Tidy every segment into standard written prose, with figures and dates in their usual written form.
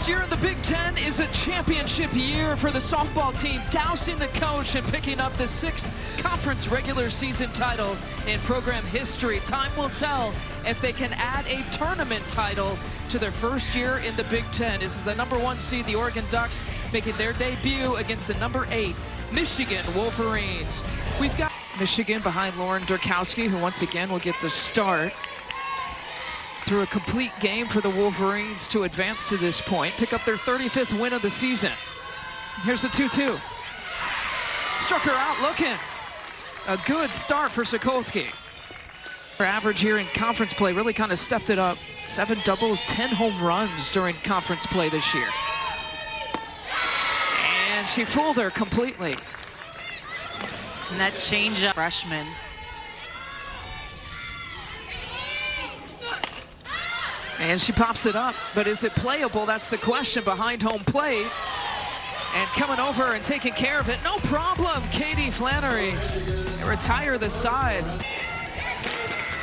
First year in the Big Ten is a championship year for the softball team, dousing the coach and picking up the 6th conference regular season title in program history. Time will tell if they can add a tournament title to their first year in the Big Ten. This is the #1 seed, the Oregon Ducks, making their debut against the #8 Michigan Wolverines. We've got Michigan behind Lauren Durkowski, who once again will get the start through a complete game for the Wolverines to advance to this point, pick up their 35th win of the season. Here's the 2-2. Struck her out looking. A good start for Sokolski. Her average here in conference play really kind of stepped it up. 7 doubles, 10 home runs during conference play this year. And she fooled her completely. And that changeup, freshman. And she pops it up, but is it playable? That's the question behind home plate. And coming over and taking care of it, no problem, Katie Flannery. Retire the side.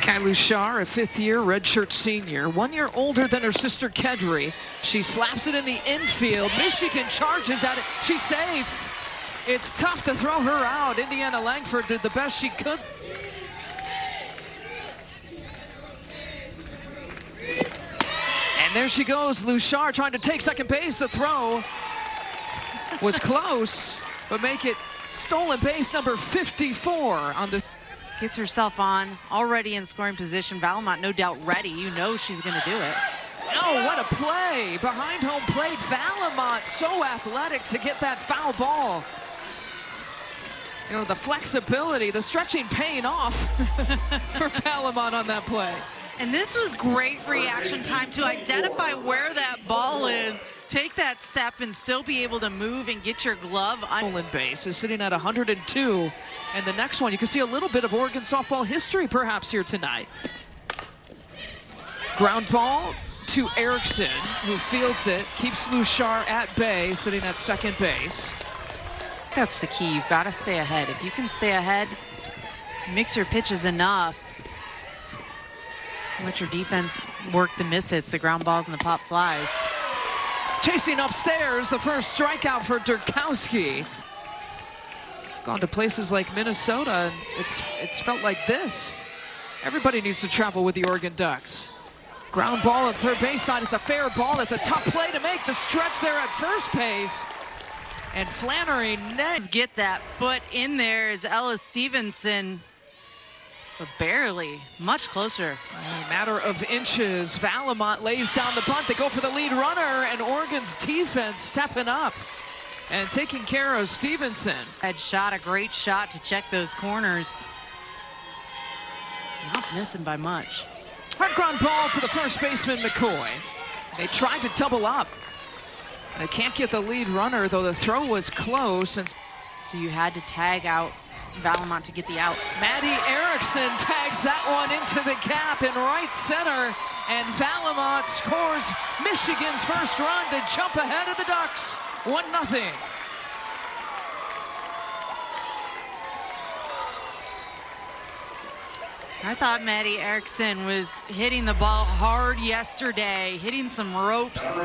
Kylie Shar, a 5th-year redshirt senior, 1 year older than her sister Kedri. She slaps it in the infield. Michigan charges at it. She's safe. It's tough to throw her out. Indiana Langford did the best she could. And there she goes, Luchar trying to take second base. The throw was close, but make it stolen base number 54 on this. Gets herself on, already in scoring position. Valamont no doubt ready. You know she's gonna do it. Oh, what a play. Behind home plate, Valamont so athletic to get that foul ball. You know, the flexibility, the stretching paying off for Valamont on that play. And this was great reaction time to identify where that ball is, take that step and still be able to move and get your glove on. Stolen base is sitting at 102. And the next one, you can see a little bit of Oregon softball history perhaps here tonight. Ground ball to Erickson, who fields it, keeps Luchar at bay, sitting at second base. That's the key, you've got to stay ahead. If you can stay ahead, mix your pitches enough, let your defense work the mishits, the ground balls and the pop flies. Chasing upstairs, the first strikeout for Durkowski. Gone to places like Minnesota, and it's felt like this. Everybody needs to travel with the Oregon Ducks. Ground ball at third base side. It's a fair ball. That's a tough play to make. The stretch there at first base. And Flannery next. Get that foot in there is Ella Stevenson. But barely, much closer. A matter of inches. Valamont lays down the bunt. They go for the lead runner, and Oregon's defense stepping up and taking care of Stevenson. Had shot a great shot to check those corners. Not missing by much. Hard ground ball to the first baseman, McCoy. They tried to double up. They can't get the lead runner, though the throw was close. And so you had to tag out Valamont to get the out. Maddie Erickson tags that one into the gap in right center, and Valamont scores Michigan's first run to jump ahead of the Ducks, 1-0. I thought Maddie Erickson was hitting the ball hard yesterday, hitting some ropes.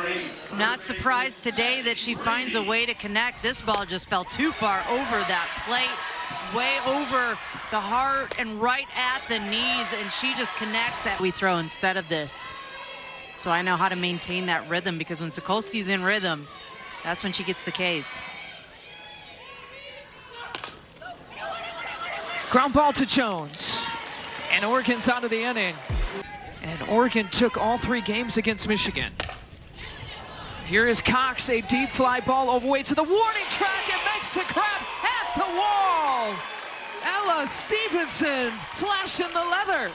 Not surprised today that she finds a way to connect. This ball just fell too far over that plate, way over the heart and right at the knees, and she just connects that we throw instead of this. So I know how to maintain that rhythm, because when Sokolski's in rhythm, that's when she gets the Ks. Ground ball to Jones. And Oregon's out of the inning. And Oregon took all 3 games against Michigan. Here is Cox, a deep fly ball overweight to the warning track and makes the grab at the wall. Ella Stevenson flashing the leather.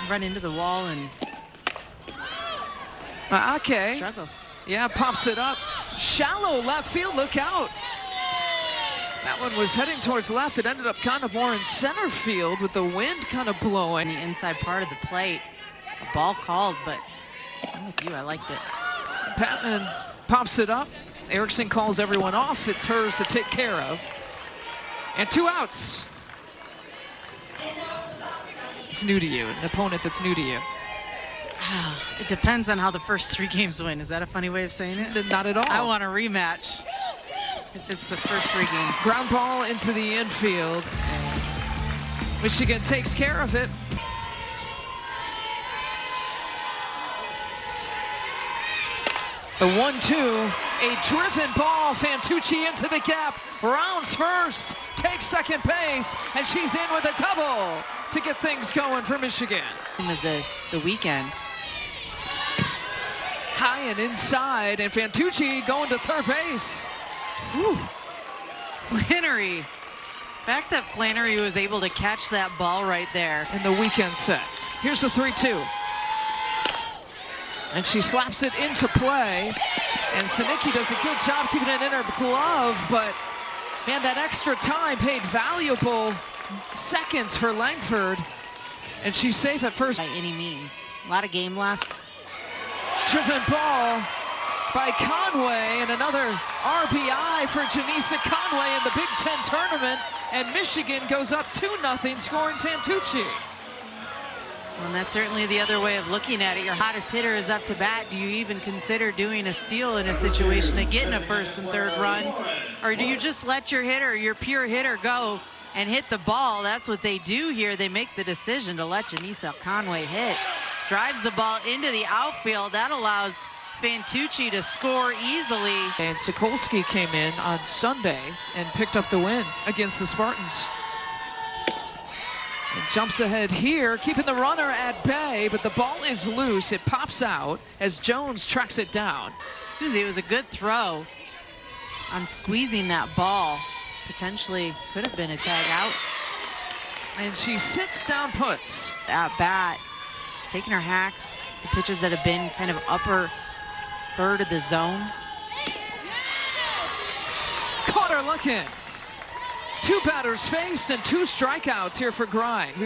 Run into the wall and okay. Struggle. Yeah, pops it up. Shallow left field, look out. That one was heading towards left. It ended up kind of more in center field with the wind kind of blowing. The inside part of the plate. A ball called, but I'm with you, I liked it. Patman pops it up. Erickson calls everyone off. It's hers to take care of. And 2 outs. It's new to you, an opponent that's new to you. It depends on how the first 3 games win. Is that a funny way of saying it? Not at all. I want a rematch if it's the first 3 games. Ground ball into the infield. Michigan takes care of it. The 1-2, a driven ball. Fantucci into the gap, rounds first, takes second base, and she's in with a double to get things going for Michigan. The weekend. High and inside, and Fantucci going to third base. Ooh. Flannery. The fact that Flannery was able to catch that ball right there. In the weekend set. Here's the 3-2. And she slaps it into play. And Sinicki does a good job keeping it in her glove, but man, that extra time paid valuable seconds for Langford. And she's safe at first. By any means. A lot of game left. Driven ball by Conway, and another RBI for Janisa Conway in the Big Ten tournament. And Michigan goes up 2-0, scoring Fantucci. And that's certainly the other way of looking at it. Your hottest hitter is up to bat. Do you even consider doing a steal in a situation of getting a first and third run? Or do you just let your hitter, your pure hitter, go and hit the ball? That's what they do here. They make the decision to let Janisa Conway hit. Drives the ball into the outfield. That allows Fantucci to score easily. And Sokolsky came in on Sunday and picked up the win against the Spartans. And jumps ahead here, keeping the runner at bay, but the ball is loose. It pops out as Jones tracks it down. Susie, it was a good throw on squeezing that ball. Potentially could have been a tag out. And she sits down, puts. At bat, taking her hacks, the pitches that have been kind of upper third of the zone. Caught her looking. 2 batters faced and 2 strikeouts here for Grind.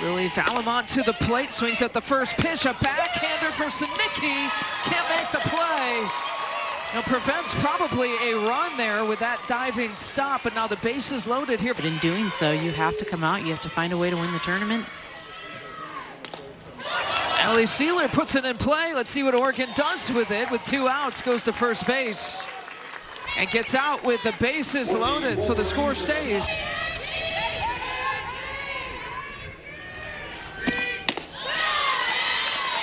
Lily Valamont to the plate, swings at the first pitch. A backhander for Sinicki. Can't make the play. Now prevents probably a run there with that diving stop, but now the base is loaded here. But in doing so, you have to come out. You have to find a way to win the tournament. Ellie Sealer puts it in play. Let's see what Oregon does with it. With 2 outs, goes to first base. And gets out with the bases loaded, so the score stays.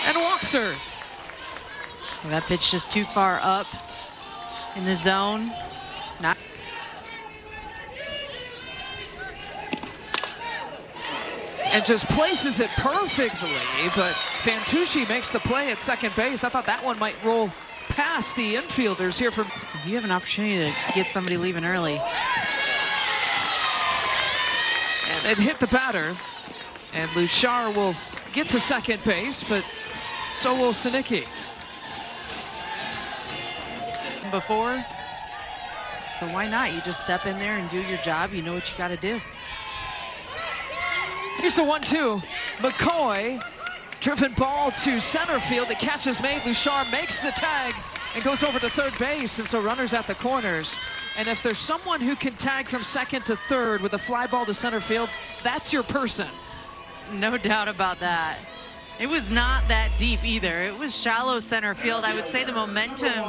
And walks her. Well, that pitch just too far up in the zone. Not. And just places it perfectly, but Fantucci makes the play at second base. I thought that one might roll past the infielders here. So you have an opportunity to get somebody leaving early. And it hit the batter. And Luchar will get to second base, but so will Sinicki. Before, so why not? You just step in there and do your job. You know what you got to do. Here's the 1-2. McCoy. Driven ball to center field. The catch is made. Luchar makes the tag and goes over to third base, and so runners at the corners. And if there's someone who can tag from second to third with a fly ball to center field, that's your person. No doubt about that. It was not that deep either. It was shallow center field. I would say the momentum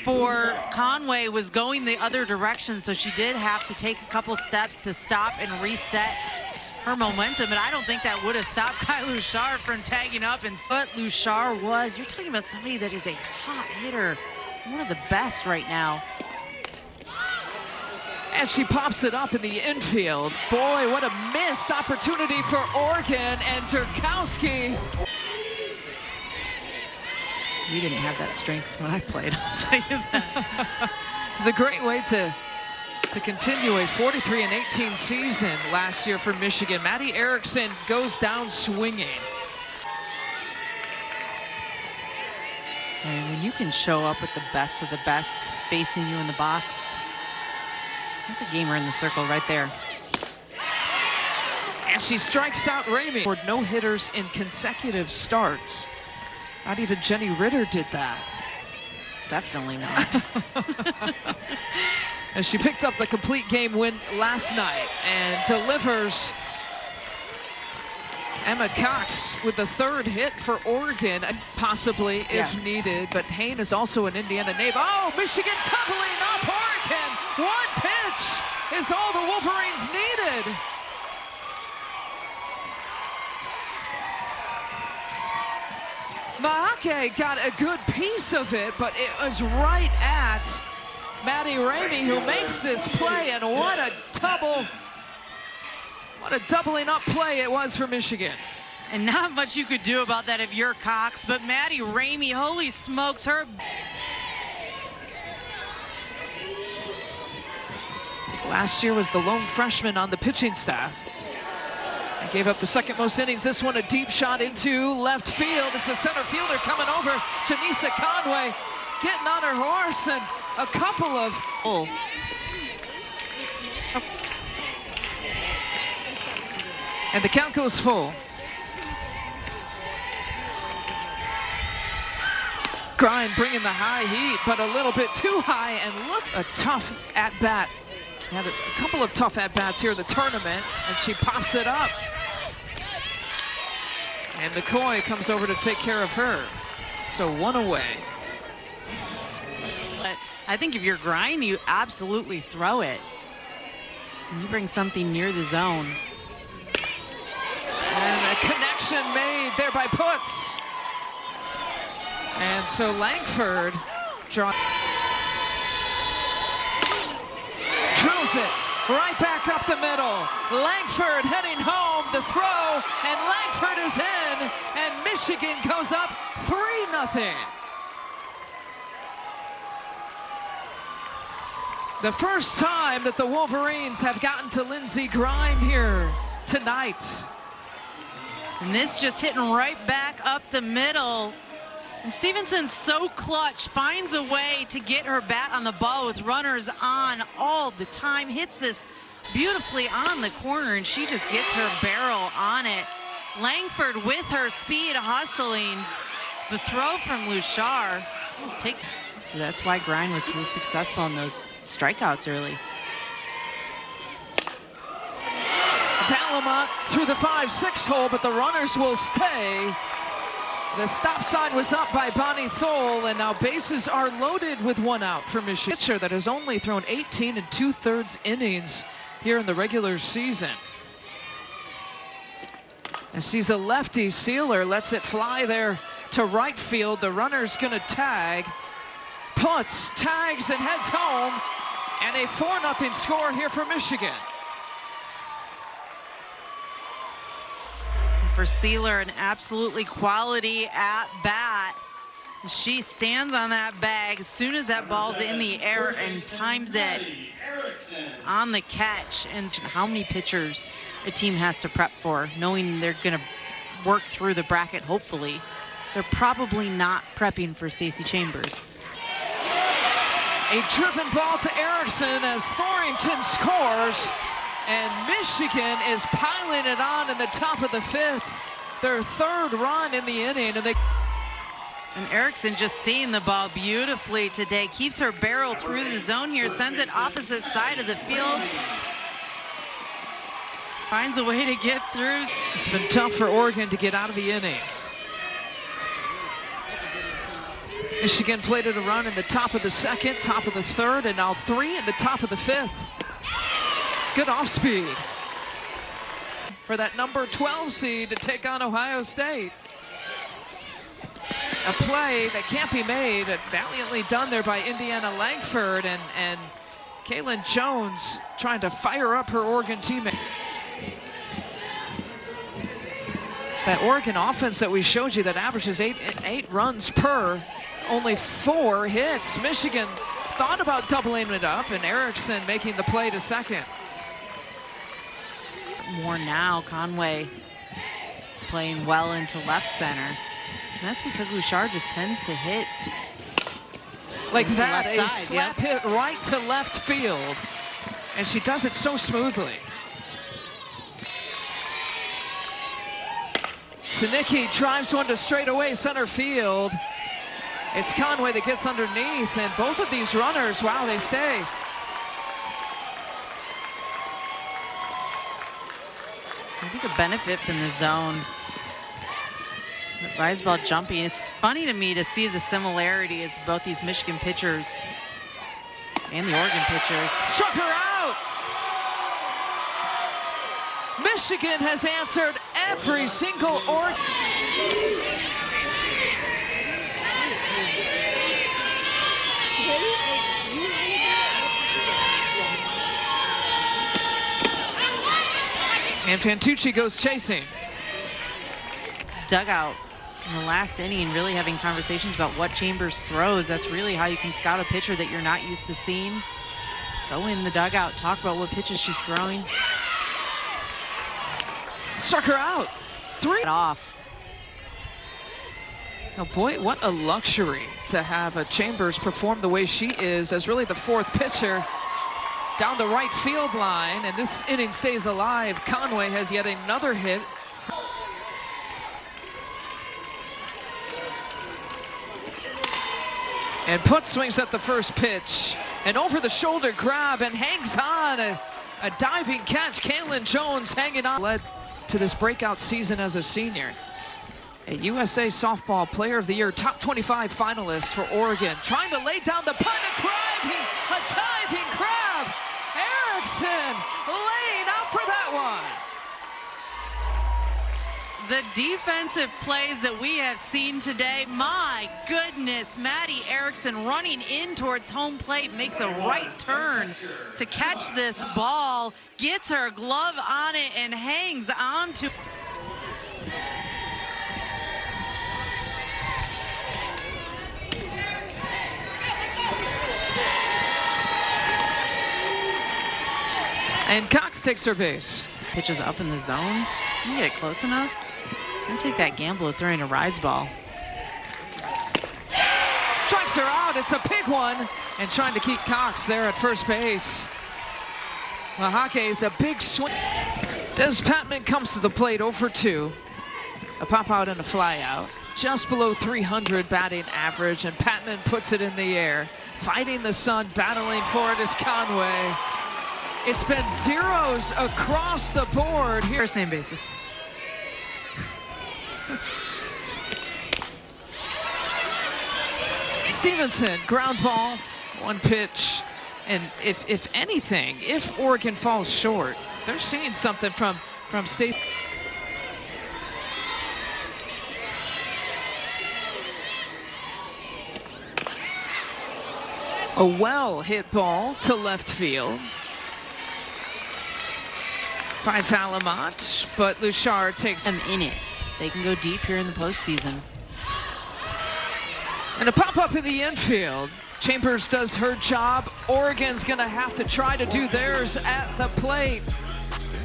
for Conway was going the other direction, so she did have to take a couple steps to stop and reset her momentum, and I don't think that would have stopped Kai Luchar from tagging up. And what Luchar was, you're talking about somebody that is a hot hitter, one of the best right now. And she pops it up in the infield. Boy, what a missed opportunity for Oregon, and Turkowski. We didn't have that strength when I played, I'll tell you that. It's a great way to continue a 43-18 season last year for Michigan. Maddie Erickson goes down swinging. And when you can show up with the best of the best facing you in the box, that's a gamer in the circle right there. And she strikes out Ramey. No hitters in consecutive starts. Not even Jenny Ritter did that. Definitely not. As she picked up the complete game win last night and delivers Emma Cox with the third hit for Oregon, possibly if needed. But Hain is also an Indiana native. Oh, Michigan doubling up Oregon. One pitch is all the Wolverines needed. Maake got a good piece of it, but it was right at Maddie Ramey, who makes this play, and what a doubling up play it was for Michigan. And not much you could do about that if you're Cox, but Maddie Ramey, holy smokes, her. Last year was the lone freshman on the pitching staff. And gave up the second most innings. This one a deep shot into left field. It's the center fielder coming over. Janisa Conway getting on her horse, and a couple of... And the count goes full. Grind bringing the high heat, but a little bit too high, and look, a tough at-bat. Had a couple of tough at-bats here in the tournament, and she pops it up. And McCoy comes over to take care of her. So one away. But I think if you're Grind, you absolutely throw it. And you bring something near the zone. And a connection made there by Putz. And so Langford drills it right back up the middle. Langford heading home, the throw, and Langford is in, and Michigan goes up 3-0. The first time that the Wolverines have gotten to Lindsey Grind here tonight. And this just hitting right back up the middle. And Stevenson's so clutch, finds a way to get her bat on the ball with runners on all the time, hits this beautifully on the corner, and she just gets her barrel on it. Langford with her speed hustling. The throw from Luchar just takes, so that's why Grind was so successful in those strikeouts early. Vallimont through the 5-6 hole, but the runners will stay. The stop sign was up by Bonnie Thole, and now bases are loaded with one out for Michigan. Pitcher that has only thrown 18 2/3 innings here in the regular season. And she's a lefty. Sealer lets it fly there to right field. The runner's gonna tag. Putz tags and heads home, and a 4-0 score here for Michigan. For Sealer, an absolutely quality at bat. She stands on that bag as soon as that ball's in the air and times it on the catch. And how many pitchers a team has to prep for, knowing they're gonna work through the bracket, hopefully. They're probably not prepping for Stacey Chambers. A driven ball to Erickson as Thorington scores. And Michigan is piling it on in the top of the 5th. Their 3rd run in the inning. And Erickson just seeing the ball beautifully today. Keeps her barrel through the zone here. Sends it opposite side of the field. Finds a way to get through. It's been tough for Oregon to get out of the inning. Michigan plated a run in the top of the 2nd, top of the 3rd, and now 3 in the top of the 5th. Good off speed for that number 12 seed to take on Ohio State. A play that can't be made, valiantly done there by Indiana Langford, and Kaylin Jones trying to fire up her Oregon teammate. That Oregon offense that we showed you that averages eight runs per, only 4 hits. Michigan thought about doubling it up, and Erickson making the play to second. More now, Conway playing well into left center. And that's because Luchar just tends to hit like that, a slap hit right to left field, and she does it so smoothly. Sinicki drives one to straightaway center field. It's Conway that gets underneath, and both of these runners, wow, they stay. I think a benefit in the zone The rise ball jumping. It's funny to me to see the similarity as both these Michigan pitchers and the Oregon pitchers. Struck her out. Michigan has answered every single Oregon. And Fantucci goes chasing. Dugout in the last inning, really having conversations about what Chambers throws. That's really how you can scout a pitcher that you're not used to seeing. Go in the dugout, talk about what pitches she's throwing. Struck her out. 3 off. Oh boy, what a luxury to have a Chambers perform the way she is as really the 4th pitcher down the right field line, and this inning stays alive. Conway has yet another hit. And Put swings at the first pitch. An over-the-shoulder grab and hangs on. A diving catch. Kaylin Jones hanging on. Led to this breakout season as a senior. A USA Softball Player of the Year, top 25 finalist for Oregon. Trying to lay down the punt, a diving grab. Erickson laying out for that one. The defensive plays that we have seen today, my goodness, Maddie Erickson running in towards home plate, makes a right turn to catch this ball, gets her glove on it and hangs on to. And Cox takes her base. Pitches up in the zone. You get it close enough. I'm gonna take that gamble of throwing a rise ball. Strikes her out. It's a big one. And trying to keep Cox there at first base. Mahake is a big swing. Des Patman comes to the plate 0 for 2. A pop out and a fly out. Just below 300 batting average, and Patman puts it in the air. Fighting the sun, battling for it is Conway. It's been zeros across the board here. First name basis. Stevenson, ground ball, 1 pitch. And if anything, if Oregon falls short, they're seeing something from State. A well-hit ball to left field by Falamont, but Luchard takes them in it. They can go deep here in the postseason. And a pop-up in the infield. Chambers does her job. Oregon's gonna have to try to do theirs at the plate.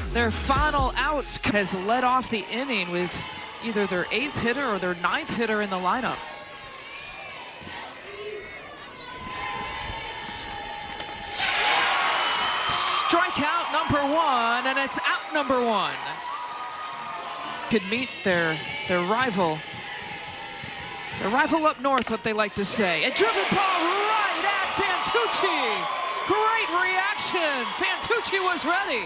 Their final outs has led off the inning with either their 8th hitter or their 9th hitter in the lineup. Strikeout number 1, and it's out number 1. Could meet their rival. Their rival up north, what they like to say. A driven ball right at Fantucci. Great reaction. Fantucci was ready.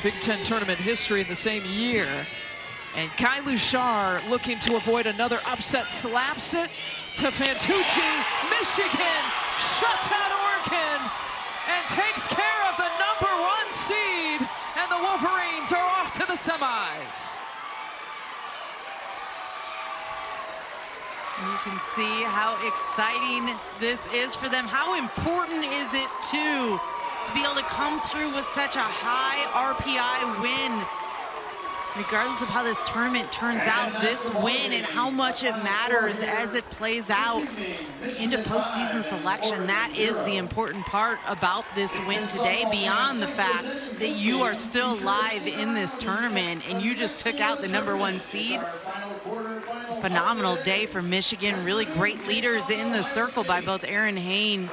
Big Ten tournament history in the same year. And Kai Luchard looking to avoid another upset, slaps it to Fantucci. Michigan shuts out Oregon and takes care of the number 1 seed. And the Wolverines are off to the semis. You can see how exciting this is for them. How important is it, too, to be able to come through with such a high RPI win? Regardless of how this tournament turns out, this win and how much it matters as it plays out into postseason selection, that is the important part about this win today, beyond the fact that you are still live in this tournament and you just took out the number 1 seed. Phenomenal day for Michigan. Really great leaders in the circle by both Aaron Hain